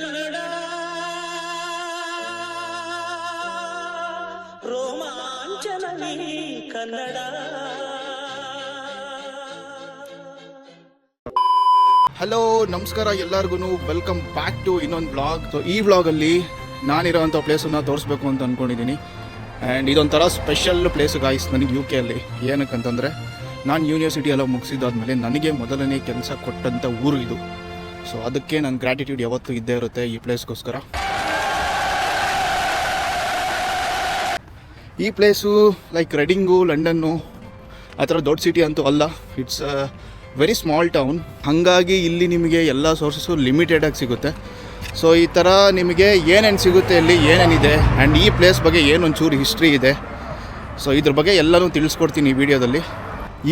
Kannada ರೋಮಾಂಚನವಿ Kannada. Hello ನಮಸ್ಕಾರ ಎಲ್ಲರಿಗೂ, welcome back to ಇನ್ನೊಂದು ವ್ಲಾಗ್. ಸೊ ಈ ವ್ಲಾಗಲ್ಲಿ ನಾನಿರೋವಂಥ ಪ್ಲೇಸನ್ನು ತೋರಿಸ್ಬೇಕು ಅಂತ ಅಂದ್ಕೊಂಡಿದ್ದೀನಿ. ಆ್ಯಂಡ್ ಇದೊಂಥರ ಸ್ಪೆಷಲ್ ಪ್ಲೇಸು ಗಾಯ್ಸ್ ನನಗೆ UK ಅಲ್ಲಿ. ಏನಕ್ಕಂತಂದರೆ ನಾನು ಯೂನಿವರ್ಸಿಟಿ ಎಲ್ಲ ಮುಗಿಸಿದಾದ್ಮೇಲೆ ನನಗೆ ಮೊದಲನೇ ಕೆಲಸ ಕೊಟ್ಟಂಥ ಊರು ಇದು. ಸೊ ಅದಕ್ಕೆ ನನ್ನ ಗ್ರ್ಯಾಟಿಟ್ಯೂಡ್ ಯಾವತ್ತೂ ಇದ್ದೇ ಇರುತ್ತೆ ಈ ಪ್ಲೇಸ್ಗೋಸ್ಕರ. ಈ ಪ್ಲೇಸು ಲೈಕ್ ರೆಡಿಂಗು, ಲಂಡನ್ನು ಆ ಥರ ದೊಡ್ಡ ಸಿಟಿ ಅಂತೂ ಅಲ್ಲ. It's very small town. ಹಾಗಾಗಿ ಇಲ್ಲಿ ನಿಮಗೆ ಎಲ್ಲ ಸೋರ್ಸಸ್ಸು ಲಿಮಿಟೆಡಾಗಿ ಸಿಗುತ್ತೆ. ಸೊ ಈ ಥರ ನಿಮಗೆ ಏನೇನು ಸಿಗುತ್ತೆ, ಇಲ್ಲಿ ಏನೇನಿದೆ, ಆ್ಯಂಡ್ ಈ ಪ್ಲೇಸ್ ಬಗ್ಗೆ ಏನೊಂಚೂರು ಹಿಸ್ಟ್ರಿ ಇದೆ. ಸೊ ಇದ್ರ ಬಗ್ಗೆ ಎಲ್ಲನೂ ತಿಳಿಸ್ಕೊಡ್ತೀನಿ ಈ ವಿಡಿಯೋದಲ್ಲಿ.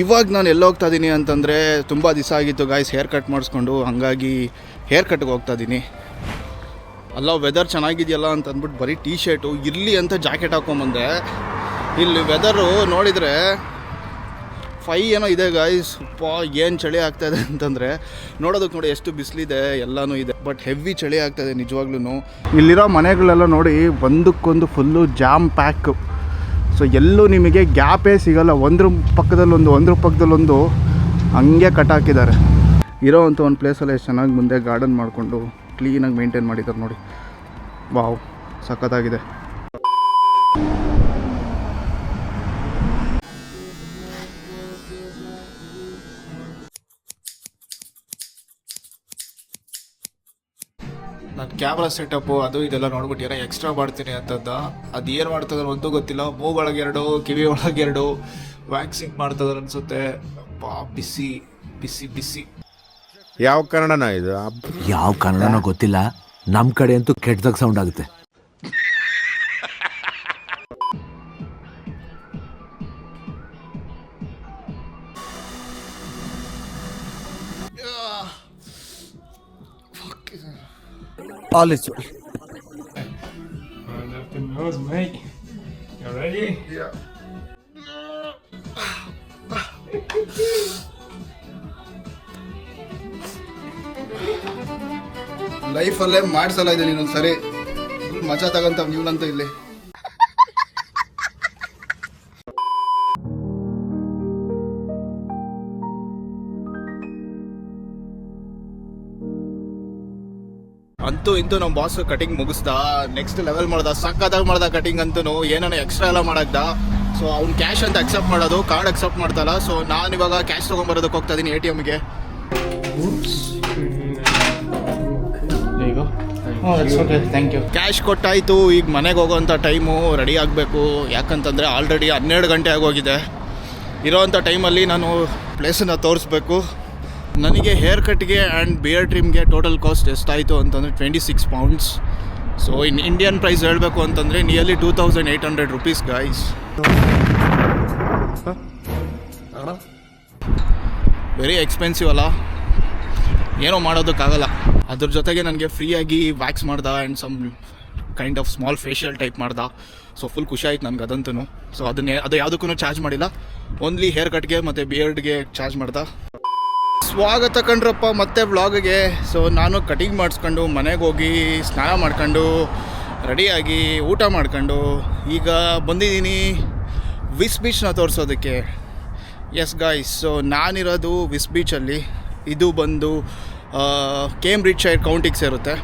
ಇವಾಗ ನಾನು ಹೋಗ್ತಾ ಇದ್ದೀನಿ ಅಂತಂದರೆ ತುಂಬ ದಿವಸ ಆಗಿತ್ತು ಗಾಯ್ಸ್ ಹೇರ್ ಕಟ್ ಮಾಡಿಸ್ಕೊಂಡು, ಹಾಗಾಗಿ ಹೇರ್ ಕಟ್ಗೆ ಹೋಗ್ತಾ ಇದ್ದೀನಿ. ಅಲ್ಲ ವೆದರ್ ಚೆನ್ನಾಗಿದೆಯಲ್ಲ ಅಂತ ಅಂದ್ಬಿಟ್ಟು ಬರೀ ಟೀ ಶರ್ಟು ಇರಲಿ ಅಂತ ಜಾಕೆಟ್ ಹಾಕ್ಕೊಂಬಂದೆ. ಇಲ್ಲಿ ವೆದರು ನೋಡಿದರೆ 5 ಏನೋ ಇದೆ ಗಾಯ್ಸ್. ಏನು ಚಳಿ ಆಗ್ತಾಯಿದೆ ಅಂತಂದರೆ ನೋಡೋದಕ್ಕೆ ನೋಡಿ ಎಷ್ಟು ಬಿಸಿಲಿದೆ, ಎಲ್ಲನೂ ಇದೆ, ಬಟ್ ಹೆವಿ ಚಳಿ ಆಗ್ತಾಯಿದೆ ನಿಜವಾಗ್ಲೂ. ಇಲ್ಲಿರೋ ಮನೆಗಳೆಲ್ಲ ನೋಡಿ ಒಂದಕ್ಕೊಂದು ಫುಲ್ಲು ಜಾಮ್ ಪ್ಯಾಕ್. ಸೊ ಎಲ್ಲೂ ನಿಮಗೆ ಗ್ಯಾಪೇ ಸಿಗೋಲ್ಲ, ಒಂದ್ರ ಪಕ್ಕದಲ್ಲೊಂದು ಹಂಗೆ ಕಟ್ ಹಾಕಿದ್ದಾರೆ. ಇರೋವಂಥ ಒಂದು ಪ್ಲೇಸಲ್ಲಿ ಎಷ್ಟು ಚೆನ್ನಾಗಿ ಮುಂದೆ ಗಾರ್ಡನ್ ಮಾಡಿಕೊಂಡು ಕ್ಲೀನಾಗಿ ಮೇಂಟೈನ್ ಮಾಡಿದ್ದಾರೆ ನೋಡಿ. ವಾವ್, ಸಖತ್ತಾಗಿದೆ. ನಾನು ಕ್ಯಾಮ್ರಾ ಸೆಟಪ್ಪು ಅದು ಇದೆಲ್ಲ ನೋಡ್ಬಿಟ್ಟು ಏನೋ ಎಕ್ಸ್ಟ್ರಾ ಮಾಡ್ತೀನಿ ಅಂತಂದ. ಅದು ಏನು ಮಾಡ್ತದಾರೆ ಒಂದೂ ಗೊತ್ತಿಲ್ಲ. ಮೂಗೊಳಗೆ 2, ಕಿವಿ ಒಳಗೆ 2 ವ್ಯಾಕ್ಸಿಂಗ್ ಮಾಡ್ತದಾರೆ ಅನಿಸುತ್ತೆ. ಬಿಸಿ ಬಿಸಿ ಬಿಸಿ. ಯಾವ ಕನ್ನಡನ ಇದು? ಯಾವ ಕನ್ನಡನೋ ಗೊತ್ತಿಲ್ಲ, ನಮ್ಮ ಕಡೆ ಅಂತೂ ಕೆಟ್ಟದಾಗ ಸೌಂಡ್ ಆಗುತ್ತೆ. All is well. Up the nose, mate. You ready? Yeah. ಲೈಫಲ್ಲೇ ಮಾಡಿಸಲ್ಲ ಇದೆ ನೀನೊಂದು ಸರಿ ಮಜಾ ತಗೊಂತ ನೀವನಂತೂ ಇಲ್ಲಿ. ಅಂತೂ ಇಂತೂ ನಮ್ಮ ಬಾಸ್ ಕಟಿಂಗ್ ಮುಗಿಸ್ದ, ನೆಕ್ಸ್ಟ್ ಲೆವೆಲ್ ಮಾಡ್ದ, ಸಕ್ಕತ್ತಾಗಿ ಮಾಡ್ದ ಕಟಿಂಗ್ ಅಂತೂ. ಏನಾನ ಎಕ್ಸ್ಟ್ರಾ ಎಲ್ಲ ಮಾಡಾಕ್ದ. ಸೊ ಅವ್ನು ಕ್ಯಾಶ್ ಅಂತ ಅಕ್ಸೆಪ್ಟ್ ಮಾಡೋದು, ಕಾರ್ಡ್ ಅಕ್ಸೆಪ್ಟ್ ಮಾಡ್ತಲ್ಲ. ಸೊ ನಾನು ಇವಾಗ ಕ್ಯಾಶ್ ತೊಗೊಂಬರೋದಕ್ಕೆ ಹೋಗ್ತಾ ಇದ್ದೀನಿ ATMಗೆ. ಕ್ಯಾಶ್ ಕೊಟ್ಟಾಯಿತು. ಈಗ ಮನೆಗೆ ಹೋಗೋವಂಥ ಟೈಮು, ರೆಡಿ ಆಗಬೇಕು. ಯಾಕಂತಂದರೆ ಆಲ್ರೆಡಿ 12 ಗಂಟೆ ಆಗೋಗಿದೆ. ಇರೋವಂಥ ಟೈಮಲ್ಲಿ ನಾನು ಪ್ಲೇಸನ್ನು ತೋರಿಸ್ಬೇಕು. ನನಗೆ ಹೇರ್ ಕಟ್ಗೆ ಆ್ಯಂಡ್ ಬಿಯರ್ ಟ್ರಿಮ್ಗೆ ಟೋಟಲ್ ಕಾಸ್ಟ್ ಎಷ್ಟಾಯಿತು ಅಂತಂದರೆ 26 pounds. So in Indian price ಹೇಳಬೇಕು ಅಂತಂದರೆ nearly 2800 rupees guys. Very expensive ಅಲ್ಲ, ಏನೋ ಮಾಡೋದಕ್ಕಾಗಲ್ಲ. ಅದ್ರ ಜೊತೆಗೆ ನನಗೆ ಫ್ರೀಯಾಗಿ ವ್ಯಾಕ್ಸ್ ಮಾಡ್ದ and some kind of small facial type ಮಾಡ್ದ. ಸೊ ಫುಲ್ ಖುಷಿ ಆಯ್ತು ನನಗೆ ಅದಂತೂ. ಸೊ ಅದು ಯಾವುದಕ್ಕೂ ಚಾರ್ಜ್ ಮಾಡಿಲ್ಲ, ಓನ್ಲಿ ಹೇರ್ ಕಟ್ಗೆ ಮತ್ತು ಬಿಯರ್ಡ್ಗೆ ಚಾರ್ಜ್ ಮಾಡ್ದ. ಸ್ವಾಗತ ಕಣ್ರಪ್ಪ ಮತ್ತೆ ವ್ಲಾಗ್ಗೆ. ಸೊ ನಾನು ಕಟಿಂಗ್ ಮಾಡಿಸ್ಕೊಂಡು ಮನೆಗೆ ಹೋಗಿ ಸ್ನಾನ ಮಾಡ್ಕೊಂಡು ರೆಡಿಯಾಗಿ ಊಟ ಮಾಡ್ಕೊಂಡು ಈಗ ಬಂದಿದ್ದೀನಿ ವಿಸ್ ಬೀಚ್ನ ತೋರಿಸೋದಕ್ಕೆ. ಎಸ್ ಗಾಯ್ಸ್, ಸೊ ನಾನಿರೋದು ವಿಸ್ ಬೀಚಲ್ಲಿ. ಇದು ಬಂದು ಕೇಂಬ್ರಿಡ್ಜ್ ಶೈರ್ ಕೌಂಟಿಗೆ ಸೇರುತ್ತೆ.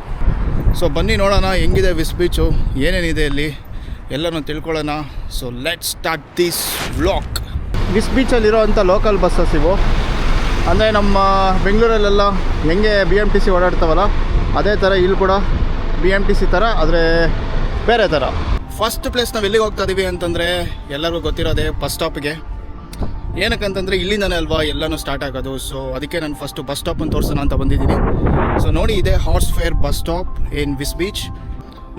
ಸೊ ಬನ್ನಿ ನೋಡೋಣ ಹೆಂಗಿದೆ ವಿಸ್ ಬೀಚು, ಏನೇನಿದೆ ಇಲ್ಲಿ ಎಲ್ಲನೂ ತಿಳ್ಕೊಳ್ಳೋಣ. So let's start this vlog. ವಿಸ್ ಬೀಚಲ್ಲಿರೋ ಅಂಥ ಲೋಕಲ್ ಬಸ್ಸಸ್ ಇವು. ಅಂದರೆ ನಮ್ಮ ಬೆಂಗಳೂರಲ್ಲೆಲ್ಲ ಹೆಂಗೆ BMTC ಓಡಾಡ್ತಾವಲ್ಲ ಅದೇ ಥರ ಇಲ್ಲಿ ಕೂಡ BMTC ಥರ, ಆದರೆ ಬೇರೆ ಥರ. ಫಸ್ಟ್ ಪ್ಲೇಸ್ ನಾವು ಎಲ್ಲಿಗೆ ಹೋಗ್ತಾ ಇದ್ದೀವಿ ಅಂತಂದರೆ ಎಲ್ಲರಿಗೂ ಗೊತ್ತಿರೋದೆ ಬಸ್ ಸ್ಟಾಪಿಗೆ. ಏನಕ್ಕಂತಂದರೆ ಇಲ್ಲಿಂದನೇ ಅಲ್ವಾ ಎಲ್ಲನೂ ಸ್ಟಾರ್ಟ್ ಆಗೋದು. ಸೊ ಅದಕ್ಕೆ ನಾನು ಫಸ್ಟು ಬಸ್ ಸ್ಟಾಪನ್ನು ತೋರಿಸೋಣ ಅಂತ ಬಂದಿದ್ದೀನಿ. ಸೊ ನೋಡಿ, ಇದೆ Horsefair bus stop in Wisbech.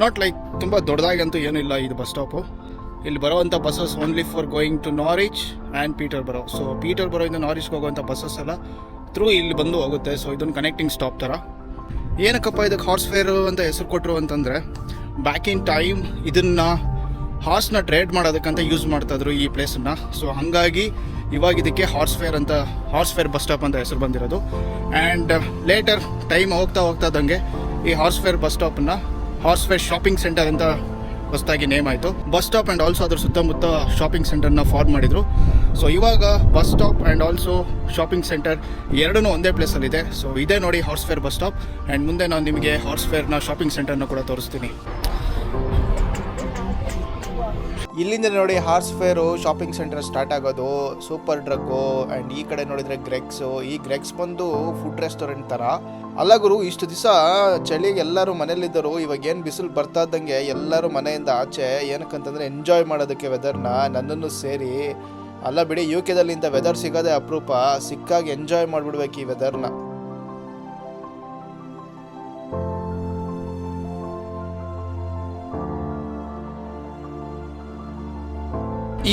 Not like ತುಂಬ ದೊಡ್ಡದಾಗಂತೂ ಏನಿಲ್ಲ ಇದು ಬಸ್ ಸ್ಟಾಪು. ಇಲ್ಲಿ ಬರೋವಂಥ buses only for going to Norwich and Peterborough. So ಪೀಟರ್ ಬರೋಯಿಂದ ನಾರಿಚ್ಗೆ ಹೋಗುವಂಥ ಬಸ್ಸಸ್ ಎಲ್ಲ ಥ್ರೂ ಇಲ್ಲಿ ಬಂದು ಹೋಗುತ್ತೆ. ಸೊ ಇದೊಂದು ಕನೆಕ್ಟಿಂಗ್ ಸ್ಟಾಪ್ ಥರ. ಏನಕ್ಕಪ್ಪ ಇದಕ್ಕೆ ಹಾರ್ಸ್ ಫೇರು ಅಂತ ಹೆಸರು ಕೊಟ್ಟರು ಅಂತಂದರೆ, ಬ್ಯಾಕ್ ಇನ್ ಟೈಮ್ ಇದನ್ನು ಹಾರ್ಸ್ನ ಟ್ರೇಡ್ ಮಾಡೋದಕ್ಕಂತ ಯೂಸ್ ಮಾಡ್ತಾಯಿದ್ರು ಈ ಪ್ಲೇಸನ್ನು. ಸೊ ಹಾಗಾಗಿ ಇವಾಗ ಇದಕ್ಕೆ ಹಾರ್ಸ್ ಫೇರ್ ಬಸ್ ಸ್ಟಾಪ್ ಅಂತ ಹೆಸರು ಬಂದಿರೋದು. ಆ್ಯಂಡ್ ಲೇಟರ್ ಟೈಮ್ ಹೋಗ್ತಾ ಹೋಗ್ತಾದಂಗೆ ಈ ಹಾರ್ಸ್ ಫೇರ್ ಬಸ್ ಸ್ಟಾಪನ್ನು ಹಾರ್ಸ್ ಫೇರ್ ಶಾಪಿಂಗ್ ಸೆಂಟರ್ ಅಂತ ಹೊಸದಾಗಿ ನೇಮ್ ಆಯಿತು. ಬಸ್ ಸ್ಟಾಪ್ ಆ್ಯಂಡ್ ಆಲ್ಸೋ ಅದ್ರ ಸುತ್ತಮುತ್ತ ಶಾಪಿಂಗ್ ಸೆಂಟರ್ನ ಫಾರ್ಮ್ ಮಾಡಿದರು. ಸೊ ಇವಾಗ bus stop and also shopping centre ಎರಡೂ ಒಂದೇ ಪ್ಲೇಸಲ್ಲಿದೆ. ಸೊ ಇದೇ ನೋಡಿ horse fair bus stop. And ಮುಂದೆ ನಾನು ನಿಮಗೆ ಹಾರ್ಸ್ ಫೇರ್ನ ಶಾಪಿಂಗ್ ಸೆಂಟರ್ನ ಕೂಡ ತೋರಿಸ್ತೀನಿ. ಇಲ್ಲಿಂದ ನೋಡಿ horse fair shopping centre start ಆಗೋದು. ಸೂಪರ್ ಡ್ರಗ್ಗು ಆ್ಯಂಡ್ ಈ ಕಡೆ ನೋಡಿದರೆ ಗ್ರೆಗ್ಸು. ಈ ಗ್ರೆಗ್ಸ್ ಬಂದು ಫುಡ್ ರೆಸ್ಟೋರೆಂಟ್ ಥರ ಅಲ್ಲ ಗುರು. ಇಷ್ಟು ದಿವಸ ಚಳಿಗೆ ಎಲ್ಲರೂ ಮನೇಲಿದ್ದರು. ಇವಾಗ ಏನು ಬಿಸಿಲು ಬರ್ತಾ ಇದ್ದಂಗೆ ಎಲ್ಲರೂ ಮನೆಯಿಂದ ಆಚೆ ಏನಕ್ಕಂತಂದರೆ ಎಂಜಾಯ್ ಮಾಡೋದಕ್ಕೆ ವೆದರ್ನ, ನನ್ನನ್ನು ಸೇರಿ. ಅಲ್ಲ ಬಿಡಿ, UK ದಲ್ಲಿ ಇಂಥ ವೆದರ್ ಸಿಗೋದೇ ಅಪರೂಪ. ಸಿಕ್ಕಾಗಿ ಎಂಜಾಯ್ ಮಾಡಿಬಿಡ್ಬೇಕು ಈ ವೆದರ್ನ.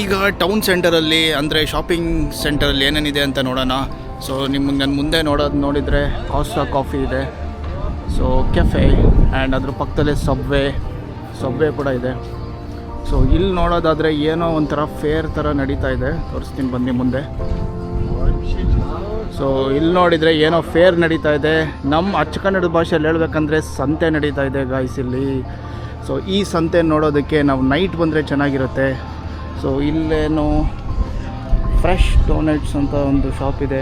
ಈಗ ಟೌನ್ ಸೆಂಟರಲ್ಲಿ ಅಂದರೆ ಶಾಪಿಂಗ್ ಸೆಂಟರಲ್ಲಿ ಏನೇನಿದೆ ಅಂತ ನೋಡೋಣ. ಸೊ ನಿಮಗೆ ನನ್ನ ಮುಂದೆ ನೋಡಿದರೆ ಕಾಸ್ಟಾ ಕಾಫಿ ಇದೆ. ಸೊ ಕೆಫೆ ಆ್ಯಂಡ್ ಅದ್ರ ಪಕ್ಕದಲ್ಲೇ ಸಬ್ವೆ ಕೂಡ ಇದೆ. ಸೊ ಇಲ್ಲಿ ನೋಡೋದಾದರೆ ಏನೋ ಒಂಥರ ಫೇರ್ ಥರ ನಡೀತಾ ಇದೆ. ತೋರಿಸ್ತೀನಿ ಬನ್ನಿ ಮುಂದೆ. ಸೊ ಇಲ್ಲಿ ನೋಡಿದರೆ ಏನೋ ಫೇರ್ ನಡೀತಾ ಇದೆ. ನಮ್ಮ ಅಚ್ಚ ಕನ್ನಡದ ಭಾಷೆಯಲ್ಲಿ ಹೇಳ್ಬೇಕಂದ್ರೆ ಸಂತೆ ನಡೀತಾ ಇದೆ ಗಾಯ್ಸ್ ಇಲ್ಲಿ. ಸೊ ಈ ಸಂತೆ ನೋಡೋದಕ್ಕೆ ನಾವು ನೈಟ್ ಬಂದರೆ ಚೆನ್ನಾಗಿರುತ್ತೆ. ಸೊ ಇಲ್ಲೇನು ಫ್ರೆಶ್ ಡೋನೆಟ್ಸ್ ಅಂತ ಒಂದು ಶಾಪ್ ಇದೆ.